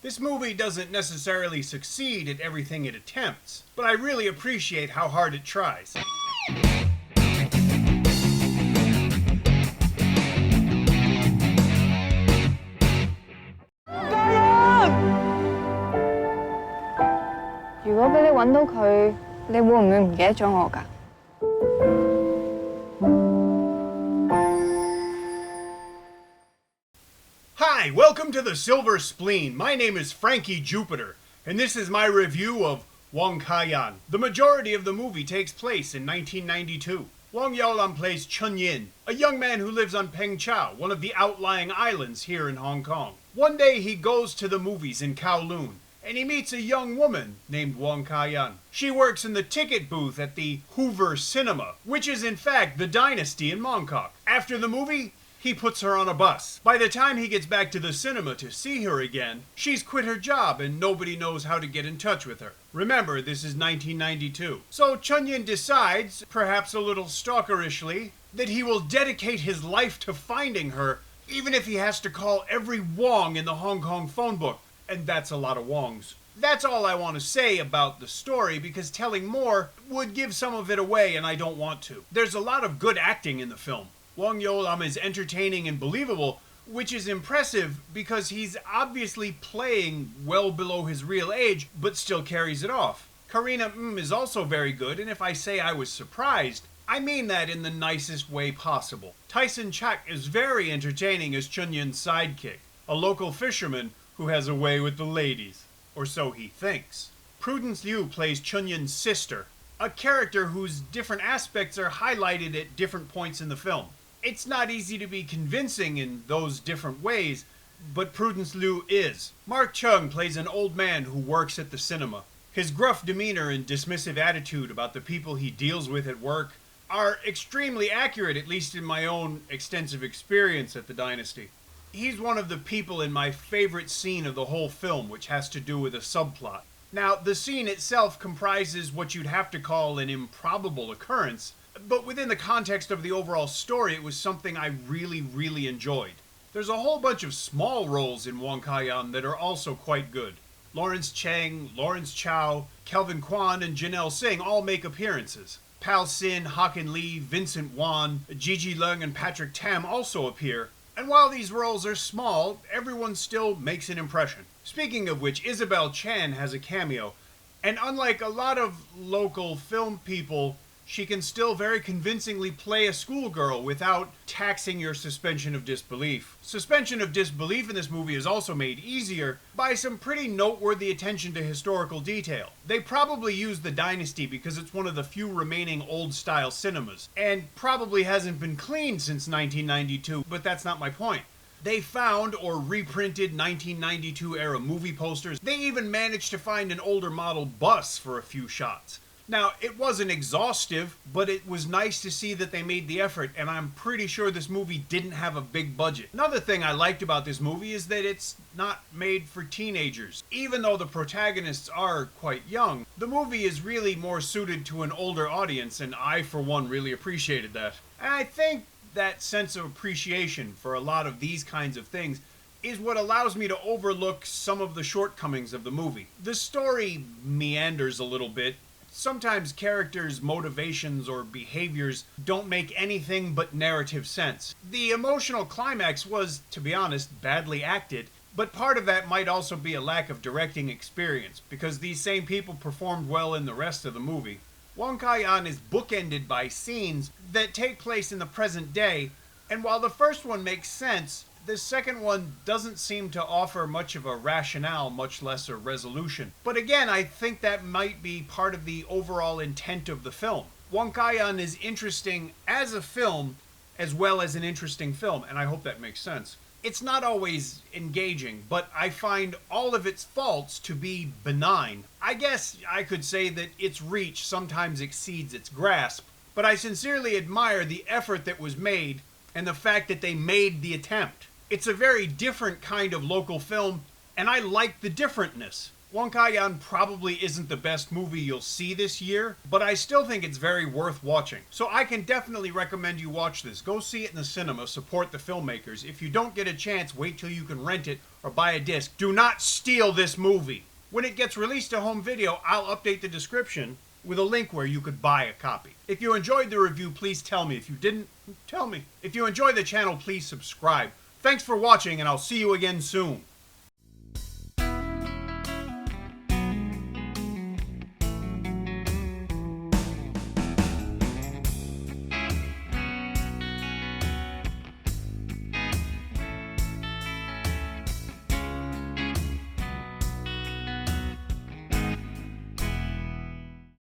This movie doesn't necessarily succeed at everything it attempts, but I really appreciate how hard it tries. Hi, welcome to the Silver Spleen. My name is Frankie Jupiter, and this is my review of Wong Ka Yan. The majority of the movie takes place in 1992. Wong Yaolam plays Chun Yin, a young man who lives on Peng Chau, one of the outlying islands here in Hong Kong. One day he goes to the movies in Kowloon, and he meets a young woman named Wong Ka Yan. She works in the ticket booth at the Hoover Cinema, which is in fact the Dynasty in Mongkok. After the movie, he puts her on a bus. By the time he gets back to the cinema to see her again, she's quit her job and nobody knows how to get in touch with her. Remember, this is 1992. So Chun Yin decides, perhaps a little stalkerishly, that he will dedicate his life to finding her, even if he has to call every Wong in the Hong Kong phone book. And that's a lot of Wongs. That's all I want to say about the story, because telling more would give some of it away and I don't want to. There's a lot of good acting in the film. Wong Yaolam is entertaining and believable, which is impressive because he's obviously playing well below his real age, but still carries it off. Karena is also very good, and if I say I was surprised, I mean that in the nicest way possible. Tyson Chak is very entertaining as Chun Yin's sidekick, a local fisherman who has a way with the ladies, or so he thinks. Prudence Liu plays Chun Yin's sister, a character whose different aspects are highlighted at different points in the film. It's not easy to be convincing in those different ways, but Prudence Liu is. Mark Chung plays an old man who works at the cinema. His gruff demeanor and dismissive attitude about the people he deals with at work are extremely accurate, at least in my own extensive experience at the Dynasty. He's one of the people in my favorite scene of the whole film, which has to do with a subplot. Now, the scene itself comprises what you'd have to call an improbable occurrence, but within the context of the overall story, it was something I really enjoyed. There's a whole bunch of small roles in Wong Ka Yan that are also quite good. Lawrence Cheng, Lawrence Chow, Kelvin Kwan, and Janelle Singh all make appearances. Pal Sin, Hocken Lee, Vincent Wan, Gigi Leung, and Patrick Tam also appear. And while these roles are small, everyone still makes an impression. Speaking of which, Isabel Chan has a cameo, and unlike a lot of local film people, she can still very convincingly play a schoolgirl without taxing your suspension of disbelief. Suspension of disbelief in this movie is also made easier by some pretty noteworthy attention to historical detail. They probably used the Dynasty because it's one of the few remaining old-style cinemas, and probably hasn't been cleaned since 1992, but that's not my point. They found or reprinted 1992-era movie posters. They even managed to find an older model bus for a few shots. Now, it wasn't exhaustive, but it was nice to see that they made the effort, and I'm pretty sure this movie didn't have a big budget. Another thing I liked about this movie is that it's not made for teenagers. Even though the protagonists are quite young, the movie is really more suited to an older audience, and I, for one, really appreciated that. And I think that sense of appreciation for a lot of these kinds of things is what allows me to overlook some of the shortcomings of the movie. The story meanders a little bit. Sometimes characters' motivations or behaviors don't make anything but narrative sense. The emotional climax was, to be honest, badly acted, but part of that might also be a lack of directing experience, because these same people performed well in the rest of the movie. Wong Ka Yan is bookended by scenes that take place in the present day, and while the first one makes sense, the second one doesn't seem to offer much of a rationale, much less a resolution. But again, I think that might be part of the overall intent of the film. Wong Ka Yan is interesting as a film, as well as an interesting film, and I hope that makes sense. It's not always engaging, but I find all of its faults to be benign. I guess I could say that its reach sometimes exceeds its grasp, but I sincerely admire the effort that was made and the fact that they made the attempt. It's a very different kind of local film, and I like the differentness. Wong Ka Yan probably isn't the best movie you'll see this year, but I still think it's very worth watching. So I can definitely recommend you watch this. Go see it in the cinema, support the filmmakers. If you don't get a chance, wait till you can rent it or buy a disc. Do not steal this movie. When it gets released to home video, I'll update the description with a link where you could buy a copy. If you enjoyed the review, please tell me. If you didn't, tell me. If you enjoy the channel, please subscribe. Thanks for watching, and I'll see you again soon.